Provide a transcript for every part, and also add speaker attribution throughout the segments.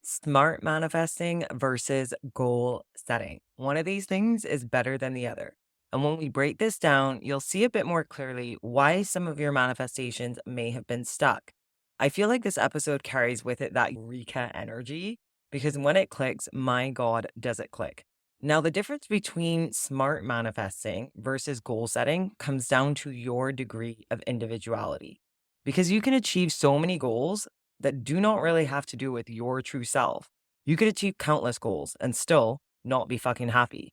Speaker 1: Smart manifesting versus goal setting. One of these things is better than the other. And when we break this down, you'll see a bit more clearly why some of your manifestations may have been stuck. I feel like this episode carries with it that Eureka energy because when it clicks, my God, does it click. Now, the difference between smart manifesting versus goal setting comes down to your degree of individuality because you can achieve so many goals that do not really have to do with your true self. You could achieve countless goals and still not be fucking happy.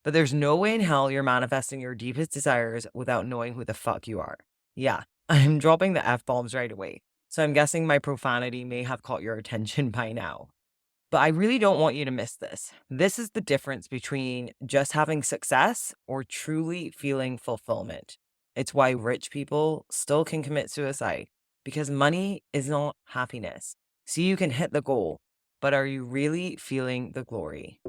Speaker 1: But there's no way in hell you're manifesting your deepest desires without knowing who the fuck you are. Yeah, I'm dropping the F bombs right away. So I'm guessing my profanity may have caught your attention by now. But I really don't want you to miss this. This is the difference between just having success or truly feeling fulfillment. It's why rich people still can commit suicide because money is not happiness. So you can hit the goal, but are you really feeling the glory?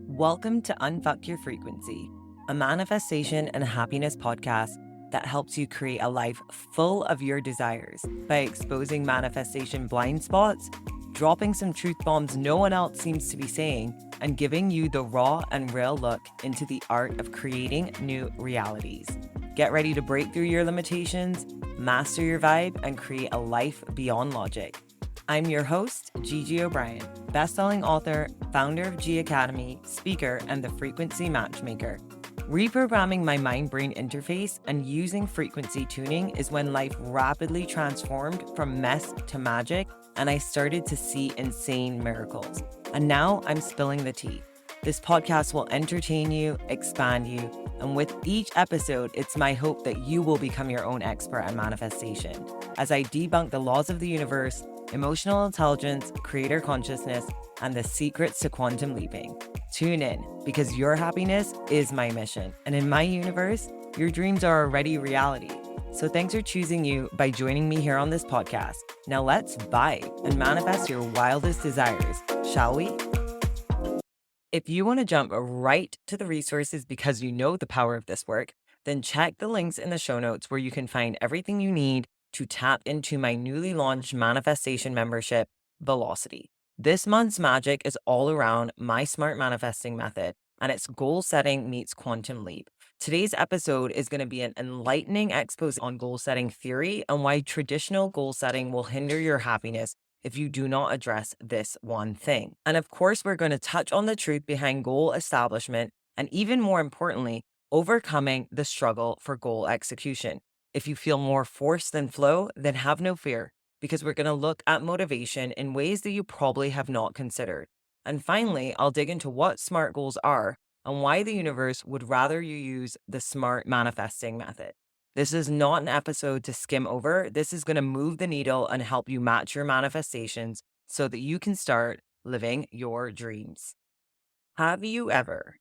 Speaker 1: Welcome to Unfuck Your Frequency, a manifestation and happiness podcast that helps you create a life full of your desires by exposing manifestation blind spots, dropping some truth bombs no one else seems to be saying, and giving you the raw and real look into the art of creating new realities. Get ready to break through your limitations, master your vibe, and create a life beyond logic. I'm your host, Gigi O'Brien, best-selling author, founder of G Academy, speaker, and the Frequency Matchmaker. Reprogramming my mind-brain interface and using frequency tuning is when life rapidly transformed from mess to magic, and I started to see insane miracles. And now I'm spilling the tea. This podcast will entertain you, expand you, and with each episode, it's my hope that you will become your own expert at manifestation as I debunk the laws of the universe, emotional intelligence, creator consciousness, and the secrets to quantum leaping. Tune in because your happiness is my mission. And in my universe, your dreams are already reality. So thanks for choosing you by joining me here on this podcast. Now let's vibe and manifest your wildest desires, shall we? If you want to jump right to the resources because you know the power of this work, then check the links in the show notes where you can find everything you need to tap into my newly launched manifestation membership, Velocity. This month's magic is all around my smart manifesting method, and it's goal setting meets quantum leap. Today's episode is going to be an enlightening expose on goal setting theory and why traditional goal setting will hinder your happiness if you do not address this one thing. And of course, we're going to touch on the truth behind goal establishment and even more importantly, overcoming the struggle for goal execution. If you feel more force than flow, then have no fear because we're going to look at motivation in ways that you probably have not considered. And finally, I'll dig into what SMART goals are and why the universe would rather you use the SMART manifesting method. This is not an episode to skim over. This is going to move the needle and help you match your manifestations so that you can start living your dreams. Have you ever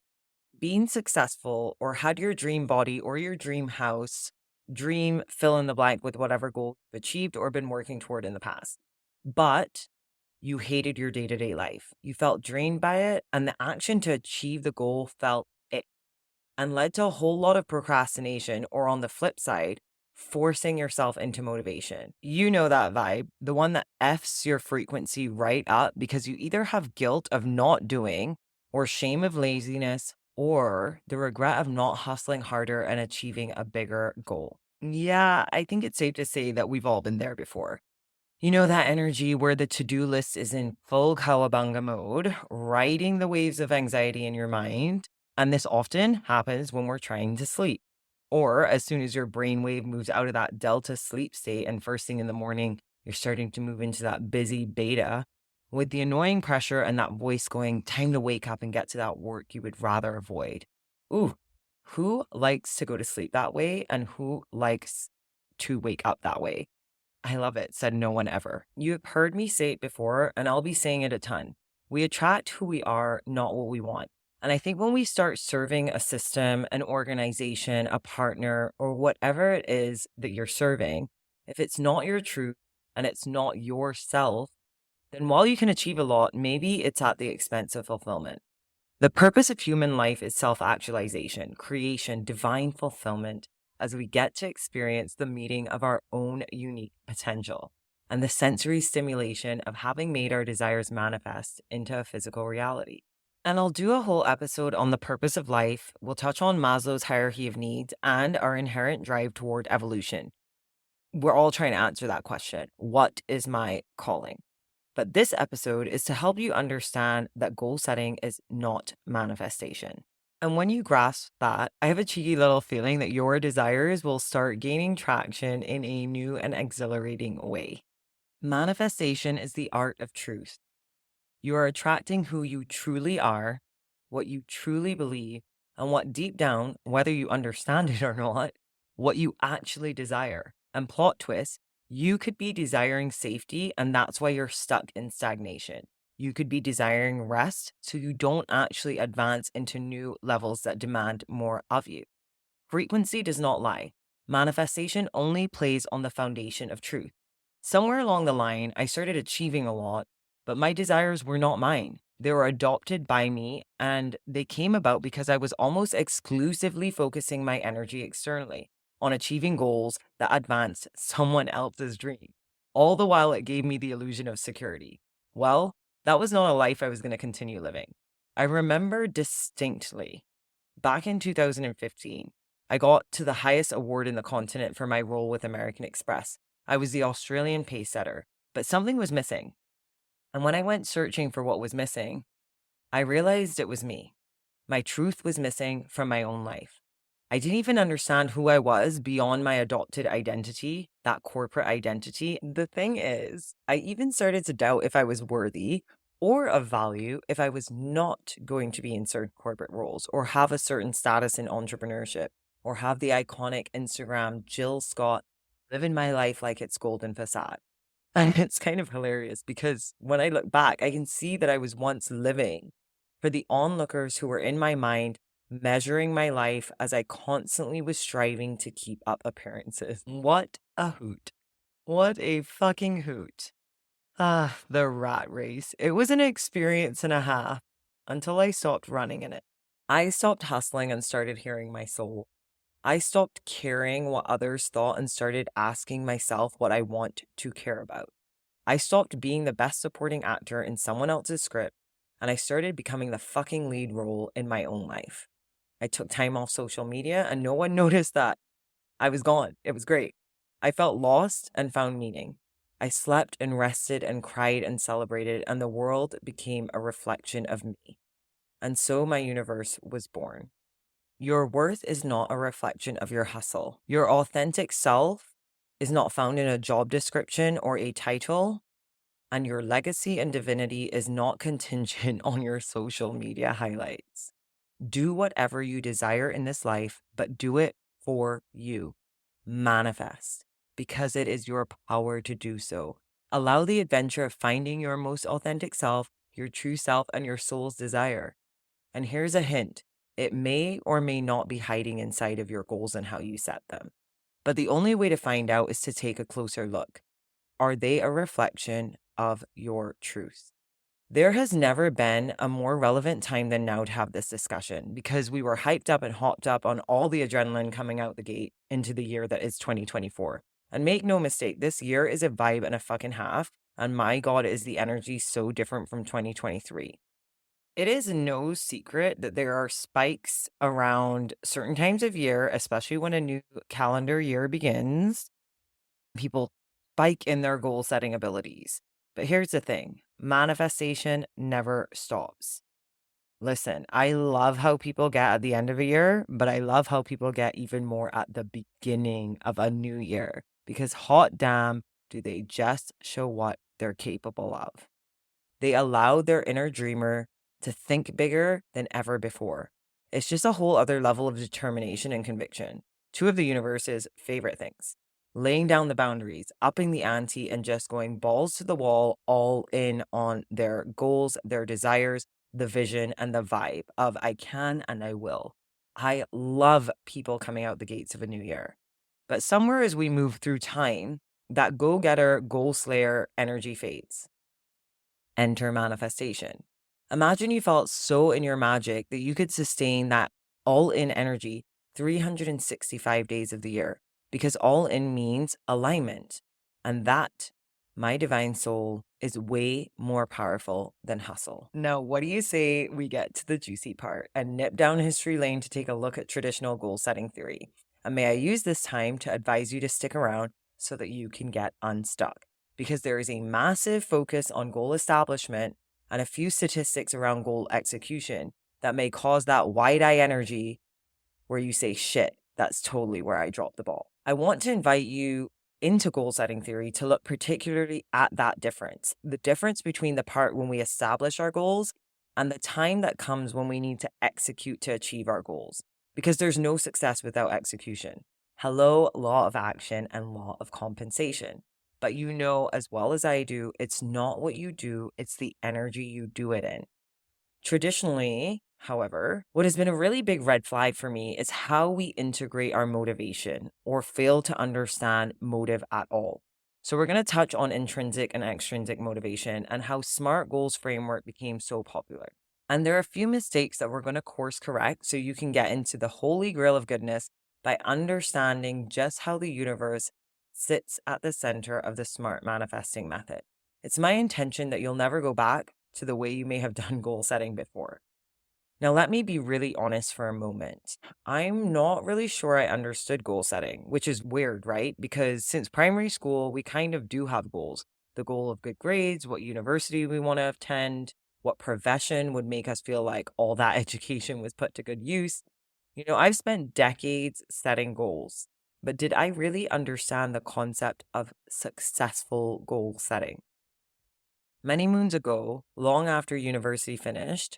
Speaker 1: been successful or had your dream body or your dream house, dream fill in the blank with whatever goal you've achieved or been working toward in the past, but you hated your day-to-day life? You felt drained by it, and the action to achieve the goal felt it and led to a whole lot of procrastination, or on the flip side, forcing yourself into motivation. You know that vibe, the one that F's your frequency right up because you either have guilt of not doing, or shame of laziness, or the regret of not hustling harder and achieving a bigger goal. Yeah, I think it's safe to say that we've all been there before. You know that energy where the to-do list is in full cowabunga mode, riding the waves of anxiety in your mind. And this often happens when we're trying to sleep. Or as soon as your brainwave moves out of that delta sleep state and first thing in the morning, you're starting to move into that busy beta with the annoying pressure and that voice going, time to wake up and get to that work you would rather avoid. Ooh, who likes to go to sleep that way and who likes to wake up that way? I love it, said no one ever. You have heard me say it before, and I'll be saying it a ton. We attract who we are, not what we want. And I think when we start serving a system, an organization, a partner, or whatever it is that you're serving, if it's not your truth and it's not yourself, then while you can achieve a lot, maybe it's at the expense of fulfillment. The purpose of human life is self-actualization, creation, divine fulfillment, as we get to experience the meeting of our own unique potential. and the sensory stimulation of having made our desires manifest into a physical reality. And I'll do a whole episode on the purpose of life. We'll touch on Maslow's hierarchy of needs and our inherent drive toward evolution. We're all trying to answer that question. What is my calling? But this episode is to help you understand that goal setting is not manifestation. And when you grasp that, I have a cheeky little feeling that your desires will start gaining traction in a new and exhilarating way. Manifestation is the art of truth. You are attracting who you truly are, what you truly believe, and what deep down, whether you understand it or not, what you actually desire. And plot twist, you could be desiring safety, and that's why you're stuck in stagnation. You could be desiring rest, so you don't actually advance into new levels that demand more of you. Frequency does not lie. Manifestation only plays on the foundation of truth. Somewhere along the line, I started achieving a lot, but my desires were not mine. They were adopted by me, and they came about because I was almost exclusively focusing my energy externally on achieving goals that advanced someone else's dream. All the while, it gave me the illusion of security. Well, that was not a life I was going to continue living. I remember distinctly back in 2015, I got to the highest award in the continent for my role with American Express. I was the Australian pace setter, but something was missing. And when I went searching for what was missing, I realized it was me. My truth was missing from my own life. I didn't even understand who I was beyond my adopted identity, that corporate identity. The thing is, I even started to doubt if I was worthy or of value if I was not going to be in certain corporate roles or have a certain status in entrepreneurship or have the iconic Instagram Jill Scott living my life like it's golden facade. And it's kind of hilarious because when I look back, I can see that I was once living for the onlookers who were in my mind, measuring my life as I constantly was striving to keep up appearances. What a hoot. What a fucking hoot. Ah, the rat race. It was an experience and a half until I stopped running in it. I stopped hustling and started hearing my soul. I stopped caring what others thought and started asking myself what I want to care about. I stopped being the best supporting actor in someone else's script, and I started becoming the fucking lead role in my own life. I took time off social media, and no one noticed that. I was gone. It was great. I felt lost and found meaning. I slept and rested and cried and celebrated, and the world became a reflection of me. And so my universe was born. Your worth is not a reflection of your hustle. Your authentic self is not found in a job description or a title, and your legacy and divinity is not contingent on your social media highlights. Do whatever you desire in this life, but do it for you. Manifest, because it is your power to do so. Allow the adventure of finding your most authentic self, your true self, and your soul's desire. And here's a hint. It may or may not be hiding inside of your goals and how you set them. But the only way to find out is to take a closer look. Are they a reflection of your truth? There has never been a more relevant time than now to have this discussion because we were hyped up and hopped up on all the adrenaline coming out the gate into the year that is 2024. And make no mistake, this year is a vibe and a fucking half. And my God, is the energy so different from 2023. It is no secret that there are spikes around certain times of year, especially when a new calendar year begins. People spike in their goal setting abilities. But here's the thing, manifestation never stops. Listen, I love how people get at the end of a year, but I love how people get even more at the beginning of a new year because hot damn, do they just show what they're capable of. They allow their inner dreamer to think bigger than ever before. It's just a whole other level of determination and conviction. Two of the universe's favorite things. Laying down the boundaries, upping the ante, and just going balls to the wall, all in on their goals, their desires, the vision, and the vibe of I can and I will. I love people coming out the gates of a new year. But somewhere as we move through time, that go-getter, goal-slayer energy fades. Enter manifestation. Imagine you felt so in your magic that you could sustain that all in energy 365 days of the year because all in means alignment. And that My divine soul is way more powerful than hustle. Now, what do you say we get to the juicy part and nip down history lane to take a look at traditional goal setting theory? And may I use this time to advise you to stick around so that you can get unstuck? Because there is a massive focus on goal establishment and a few statistics around goal execution that may cause that wide eye energy where you say, shit, that's totally where I dropped the ball. I want to invite you into goal setting theory to look particularly at that difference, the difference between the part when we establish our goals and the time that comes when we need to execute to achieve our goals, because there's no success without execution. Hello, law of action and law of compensation. But you know as well as I do, it's not what you do, it's the energy you do it in. Traditionally, however, what has been a really big red flag for me is how we integrate our motivation or fail to understand motive at all. So, we're going to touch on intrinsic and extrinsic motivation and how SMART goals framework became so popular. And there are a few mistakes that we're going to course correct so you can get into the holy grail of goodness by understanding just how the universe sits at the center of the SMART manifesting method. It's my intention that you'll never go back to the way you may have done goal setting before. Now, let me be really honest for a moment. I'm not really sure I understood goal setting, which is weird, right? Because since primary school, we kind of do have goals. The goal of good grades, what university we want to attend, what profession would make us feel like all that education was put to good use. I've spent decades setting goals, but did I really understand the concept of successful goal setting? Many moons ago, long after university finished,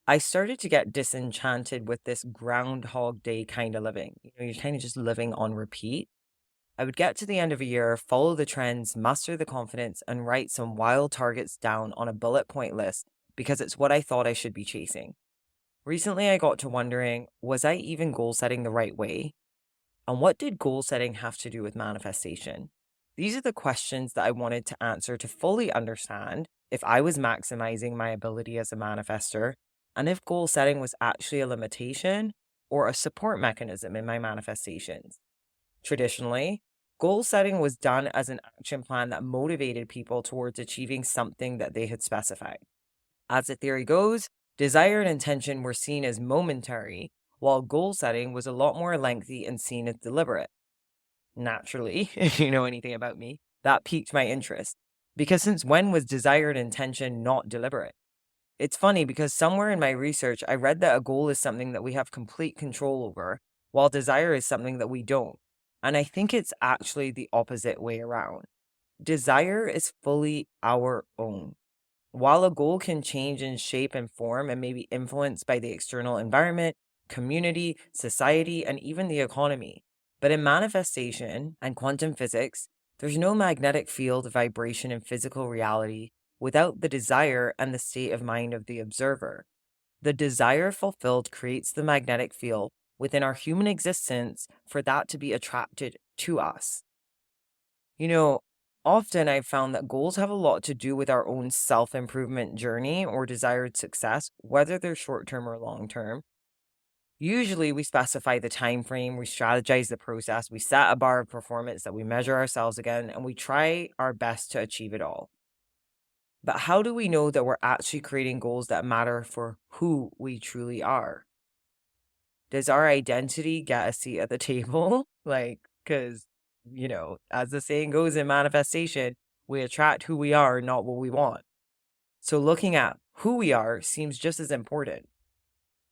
Speaker 1: I started to get disenchanted with this Groundhog Day kind of living. You're kind of just living on repeat. I would get to the end of a year, follow the trends, muster the confidence, and write some wild targets down on a bullet point list because it's what I thought I should be chasing. Recently, I got to wondering, was I even goal setting the right way? And what did goal setting have to do with manifestation? These are the questions that I wanted to answer to fully understand if I was maximizing my ability as a manifester and if goal setting was actually a limitation or a support mechanism in my manifestations. Traditionally, goal setting was done as an action plan that motivated people towards achieving something that they had specified. As the theory goes, desire and intention were seen as momentary, while goal setting was a lot more lengthy and seen as deliberate. Naturally, if you know anything about me, that piqued my interest. Because since when was desire and intention not deliberate? It's funny because somewhere in my research, I read that a goal is something that we have complete control over, while desire is something that we don't. And I think it's actually the opposite way around. Desire is fully our own. While a goal can change in shape and form and may be influenced by the external environment, community, society, and even the economy. But in manifestation and quantum physics, there's no magnetic field, vibration, and physical reality without the desire and the state of mind of the observer. The desire fulfilled creates the magnetic field within our human existence for that to be attracted to us. Often I've found that goals have a lot to do with our own self-improvement journey or desired success, whether they're short-term or long-term. Usually we specify the time frame, we strategize the process, we set a bar of performance that we measure ourselves again, and we try our best to achieve it all. But how do we know that we're actually creating goals that matter for who we truly are? Does our identity get a seat at the table? Because, as the saying goes in manifestation, we attract who we are, not what we want. So looking at who we are seems just as important.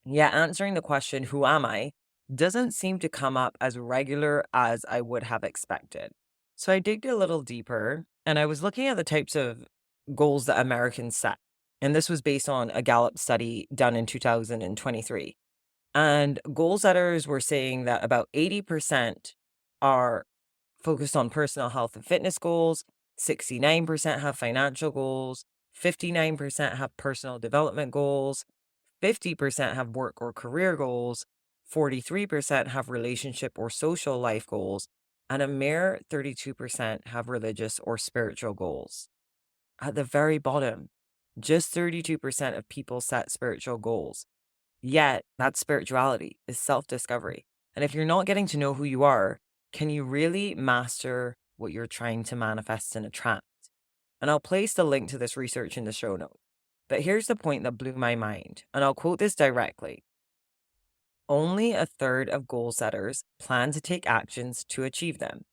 Speaker 1: Yet answering the question, who am I, doesn't seem to come up as regular as I would have expected. So I digged a little deeper and I was looking at the types of goals that Americans set. And this was based on a Gallup study done in 2023. And goal setters were saying that about 80% are focused on personal health and fitness goals, 69% have financial goals, 59% have personal development goals, 50% have work or career goals, 43% have relationship or social life goals, and a mere 32% have religious or spiritual goals. At the very bottom, just 32% of people set spiritual goals. Yet, that spirituality is self-discovery. And if you're not getting to know who you are, can you really master what you're trying to manifest and attract? And I'll place the link to this research in the show notes. But here's the point that blew my mind, and I'll quote this directly. Only a third of goal setters plan to take actions to achieve them.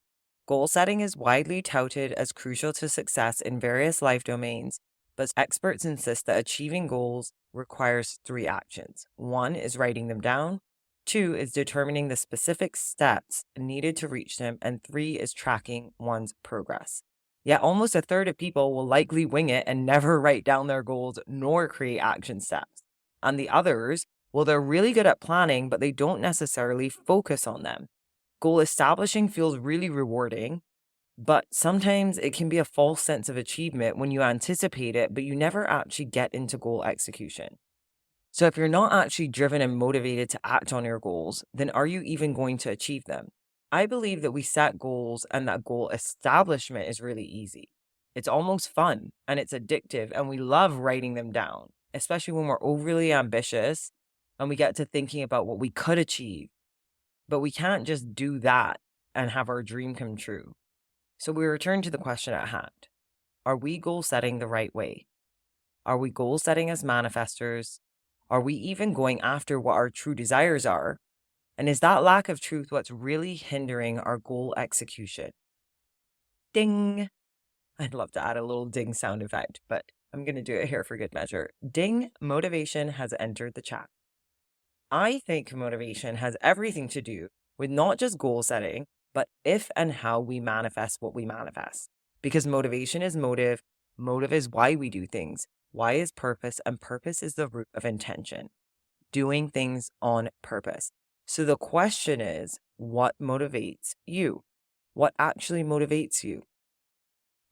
Speaker 1: Goal setting is widely touted as crucial to success in various life domains, but experts insist that achieving goals requires 3 actions. 1 is writing them down, 2 is determining the specific steps needed to reach them, and 3 is tracking one's progress. Yet almost a third of people will likely wing it and never write down their goals nor create action steps. And the others, well, they're really good at planning, but they don't necessarily focus on them. Goal establishing feels really rewarding, but sometimes it can be a false sense of achievement when you anticipate it, but you never actually get into goal execution. So if you're not actually driven and motivated to act on your goals, then are you even going to achieve them? I believe that we set goals and that goal establishment is really easy. It's almost fun and it's addictive, and we love writing them down, especially when we're overly ambitious and we get to thinking about what we could achieve. But we can't just do that and have our dream come true. So we return to the question at hand. Are we goal setting the right way? Are we goal setting as manifestors? Are we even going after what our true desires are? And is that lack of truth what's really hindering our goal execution? Ding! I'd love to add a little ding sound effect, but I'm going to do it here for good measure. Ding, motivation has entered the chat. I think motivation has everything to do with not just goal setting, but if and how we manifest what we manifest. Because motivation is motive is why we do things, why is purpose, and purpose is the root of intention. Doing things on purpose. So the question is, what motivates you? What actually motivates you?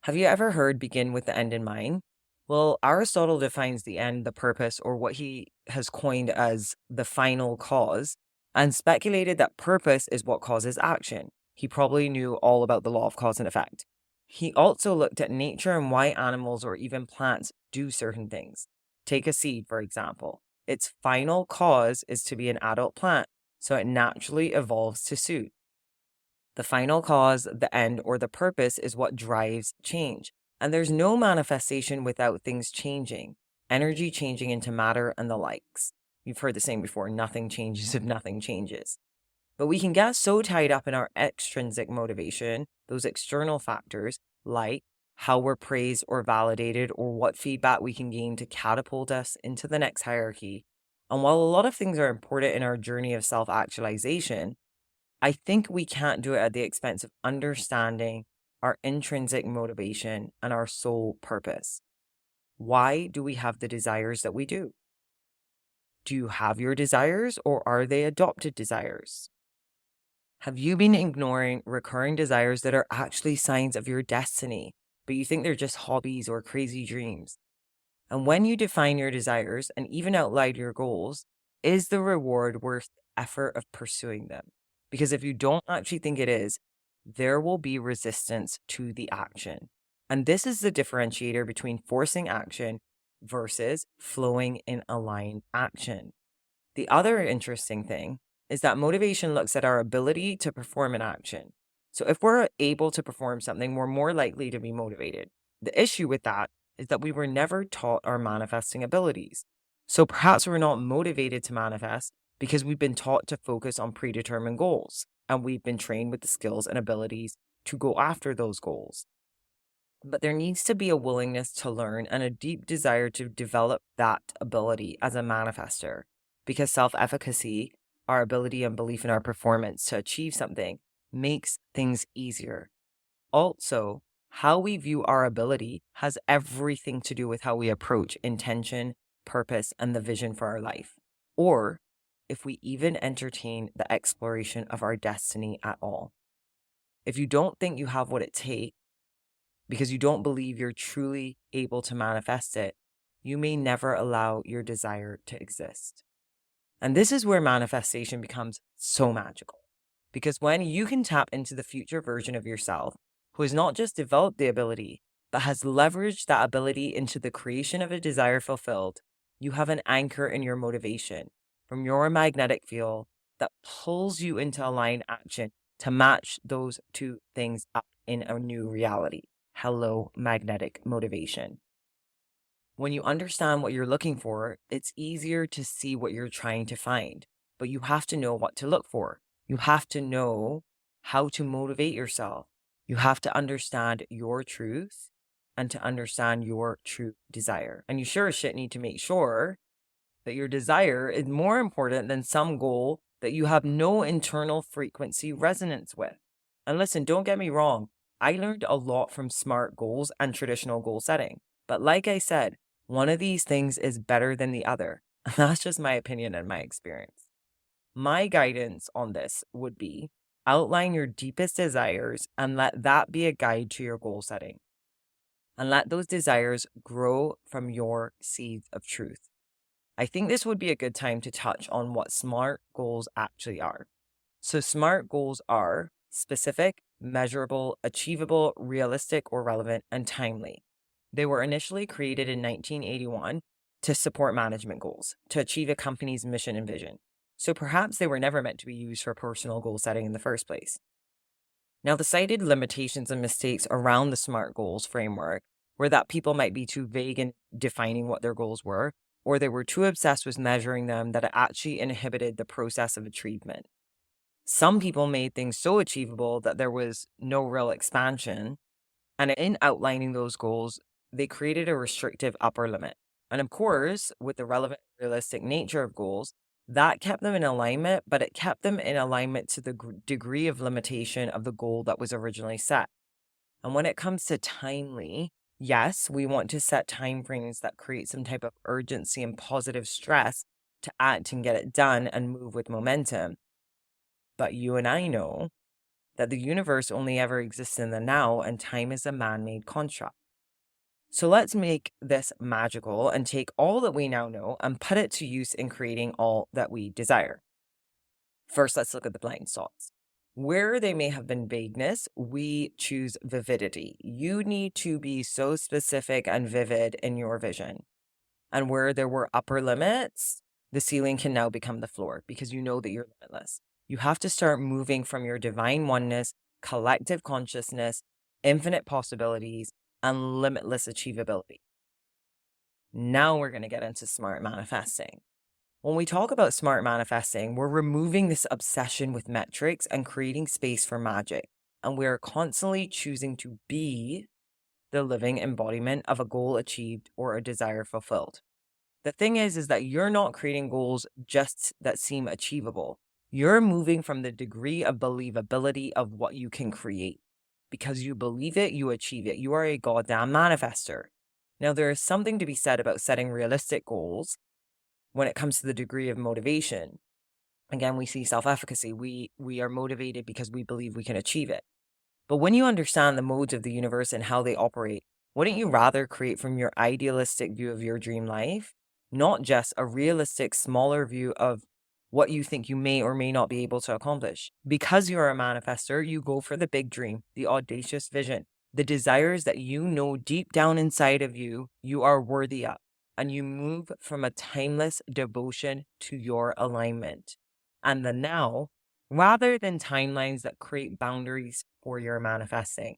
Speaker 1: Have you ever heard begin with the end in mind? Well, Aristotle defines the end, the purpose, or what he has coined as the final cause, and speculated that purpose is what causes action. He probably knew all about the law of cause and effect. He also looked at nature and why animals or even plants do certain things. Take a seed, for example. Its final cause is to be an adult plant, so it naturally evolves to suit. The final cause, the end, or the purpose is what drives change. And there's no manifestation without things changing, energy changing into matter and the likes. You've heard the saying before, nothing changes if nothing changes. But we can get so tied up in our extrinsic motivation, those external factors, like how we're praised or validated or what feedback we can gain to catapult us into the next hierarchy. And while a lot of things are important in our journey of self-actualization, I think we can't do it at the expense of understanding our intrinsic motivation and our sole purpose. Why do we have the desires that we do? Do you have your desires, or are they adopted desires? Have you been ignoring recurring desires that are actually signs of your destiny, but you think they're just hobbies or crazy dreams? And when you define your desires and even outline your goals, is the reward worth the effort of pursuing them? Because if you don't actually think it is, there will be resistance to the action. And this is the differentiator between forcing action versus flowing in aligned action. The other interesting thing is that motivation looks at our ability to perform an action. So if we're able to perform something, we're more likely to be motivated. The issue with that is that we were never taught our manifesting abilities. So perhaps we're not motivated to manifest because we've been taught to focus on predetermined goals, and we've been trained with the skills and abilities to go after those goals. But there needs to be a willingness to learn and a deep desire to develop that ability as a manifester, because self-efficacy, our ability and belief in our performance to achieve something, makes things easier. Also, how we view our ability has everything to do with how we approach intention, purpose, and the vision for our life, or if we even entertain the exploration of our destiny at all. If you don't think you have what it takes, because you don't believe you're truly able to manifest it, you may never allow your desire to exist. And this is where manifestation becomes so magical. Because when you can tap into the future version of yourself, who has not just developed the ability, but has leveraged that ability into the creation of a desire fulfilled, you have an anchor in your motivation from your magnetic field that pulls you into aligned action to match those two things up in a new reality. hello magnetic motivation. When you understand what you're looking for, it's easier to see what you're trying to find, but you have to know what to look for. You have to know how to motivate yourself. You have to understand your truth and to understand your true desire. And you sure as shit need to make sure that your desire is more important than some goal that you have no internal frequency resonance with. And listen, don't get me wrong. I learned a lot from SMART goals and traditional goal setting. But like I said, one of these things is better than the other. And that's just my opinion and my experience. My guidance on this would be outline your deepest desires and let that be a guide to your goal setting. And let those desires grow from your seeds of truth. I think this would be a good time to touch on what SMART goals actually are. So SMART goals are specific, measurable, achievable, realistic or relevant, and timely. They were initially created in 1981 to support management goals, to achieve a company's mission and vision. So perhaps they were never meant to be used for personal goal setting in the first place. Now, the cited limitations and mistakes around the SMART goals framework were that people might be too vague in defining what their goals were, or they were too obsessed with measuring them that it actually inhibited the process of achievement. Some people made things so achievable that there was no real expansion, and in outlining those goals, they created a restrictive upper limit. And of course, with the relevant, realistic nature of goals, that kept them in alignment, but it kept them in alignment to the degree of limitation of the goal that was originally set. And when it comes to timely, yes, we want to set timeframes that create some type of urgency and positive stress to act and get it done and move with momentum. But you and I know that the universe only ever exists in the now, and time is a man-made construct. So let's make this magical and take all that we now know and put it to use in creating all that we desire. First, let's look at the blind spots. Where they may have been vagueness, we choose vividity. You need to be so specific and vivid in your vision. And where there were upper limits, the ceiling can now become the floor because you know that you're limitless. You have to start moving from your divine oneness, collective consciousness, infinite possibilities, and limitless achievability. Now we're going to get into smart manifesting. When we talk about smart manifesting, we're removing this obsession with metrics and creating space for magic. And we're constantly choosing to be the living embodiment of a goal achieved or a desire fulfilled. The thing is that you're not creating goals just that seem achievable. You're moving from the degree of believability of what you can create. Because you believe it, you achieve it. You are a goddamn manifester. Now, there is something to be said about setting realistic goals when it comes to the degree of motivation. Again, we see self-efficacy. We are motivated because we believe we can achieve it. But when you understand the modes of the universe and how they operate, wouldn't you rather create from your idealistic view of your dream life, not just a realistic, smaller view of what you think you may or may not be able to accomplish? Because you're a manifester, you go for the big dream, the audacious vision, the desires that you know deep down inside of you, you are worthy of. And you move from a timeless devotion to your alignment and the now, rather than timelines that create boundaries for your manifesting.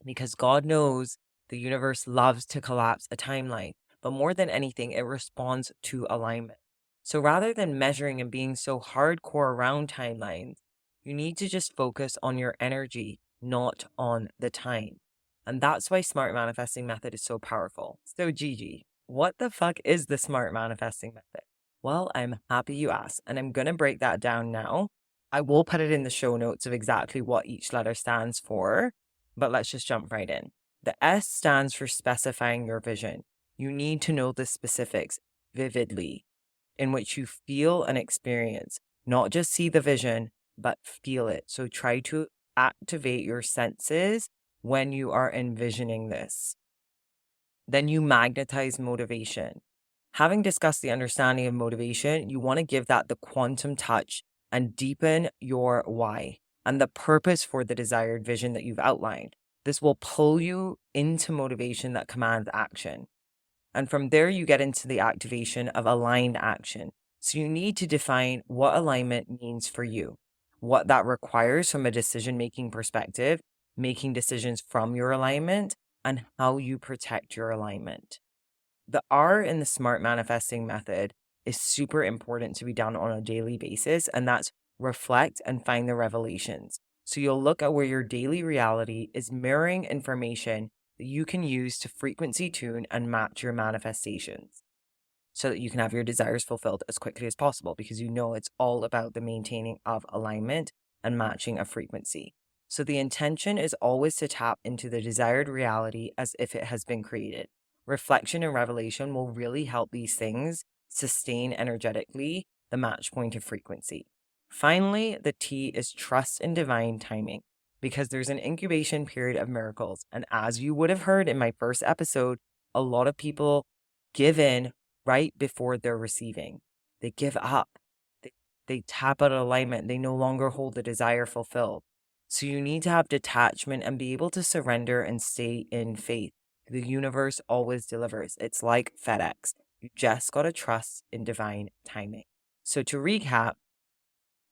Speaker 1: Because God knows the universe loves to collapse a timeline, but more than anything, it responds to alignment. So rather than measuring and being so hardcore around timelines, you need to just focus on your energy, not on the time. And that's why smart manifesting method is so powerful. So Gigi, what the fuck is the smart manifesting method? Well, I'm happy you asked, and I'm going to break that down now. I will put it in the show notes of exactly what each letter stands for, but let's just jump right in. The S stands for specifying your vision. You need to know the specifics vividly, in which you feel and experience, not just see the vision, but feel it. So try to activate your senses when you are envisioning this. Then you magnetize motivation. Having discussed the understanding of motivation, you want to give that the quantum touch and deepen your why and the purpose for the desired vision that you've outlined. This will pull you into motivation that commands action. And from there, you get into the activation of aligned action. So you need to define what alignment means for you, what that requires from a decision-making perspective, making decisions from your alignment, and how you protect your alignment. The R in the SMART manifesting method is super important to be done on a daily basis, and that's reflect and find the revelations. So you'll look at where your daily reality is mirroring information that you can use to frequency tune and match your manifestations so that you can have your desires fulfilled as quickly as possible, because you know it's all about the maintaining of alignment and matching a frequency. So the intention is always to tap into the desired reality as if it has been created. Reflection and revelation will really help these things sustain energetically the match point of frequency. Finally, the T is trust in divine timing, because there's an incubation period of miracles. And as you would have heard in my first episode, a lot of people give in right before they're receiving. They give up. They tap out of alignment. They no longer hold the desire fulfilled. So you need to have detachment and be able to surrender and stay in faith. The universe always delivers. It's like FedEx. You just got to trust in divine timing. So to recap,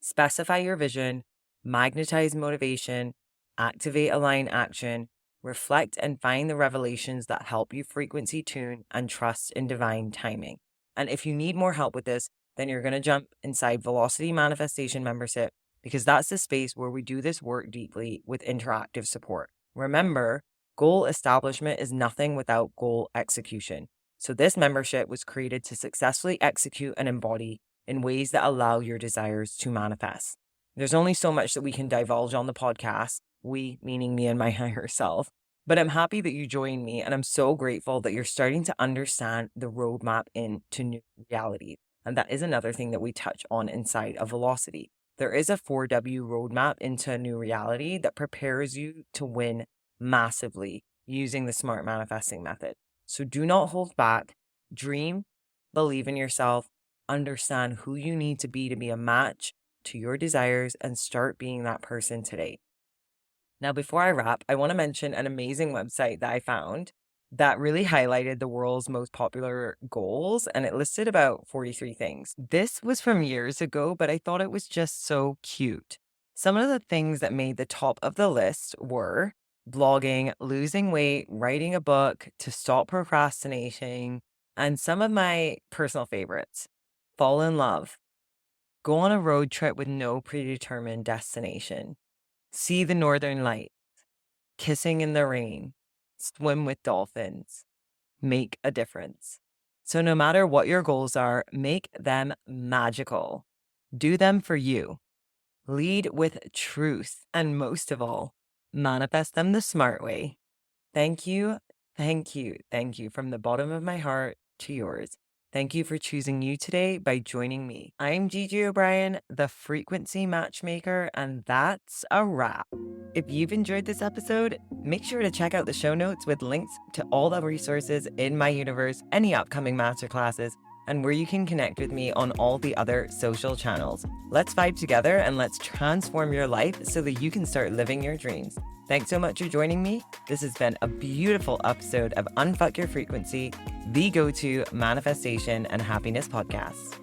Speaker 1: specify your vision, magnetize motivation, activate align action, reflect and find the revelations that help you frequency tune, and trust in divine timing. And if you need more help with this, then you're going to jump inside Velocity Manifestation membership, because that's the space where we do this work deeply with interactive support. Remember, goal establishment is nothing without goal execution. So this membership was created to successfully execute and embody in ways that allow your desires to manifest. There's only so much that we can divulge on the podcast, we meaning me and my higher self, but I'm happy that you joined me, and I'm so grateful that you're starting to understand the roadmap into new reality. And that is another thing that we touch on inside of Velocity. There is a 4W roadmap into a new reality that prepares you to win massively using the SMART manifesting method. So do not hold back. Dream, believe in yourself, understand who you need to be a match to your desires, and start being that person today. Now, before I wrap, I want to mention an amazing website that I found that really highlighted the world's most popular goals, and it listed about 43 things. This was from years ago, but I thought it was just so cute. Some of the things that made the top of the list were blogging, losing weight, writing a book, to stop procrastinating, and some of my personal favorites: fall in love, go on a road trip with no predetermined destination, see the northern lights, kissing in the rain, swim with dolphins, make a difference. So no matter what your goals are, make them magical. Do them for you. Lead with truth. And most of all, manifest them the smart way. Thank you, thank you, thank you from the bottom of my heart to yours. Thank you for choosing you today by joining me. I'm Gigi O'Brien, the frequency matchmaker, and that's a wrap. If you've enjoyed this episode, make sure to check out the show notes with links to all the resources in my universe, any upcoming masterclasses, and where you can connect with me on all the other social channels. Let's vibe together and let's transform your life so that you can start living your dreams. Thanks so much for joining me. This has been a beautiful episode of Unfuck Your Frequency, the go-to manifestation and happiness podcast.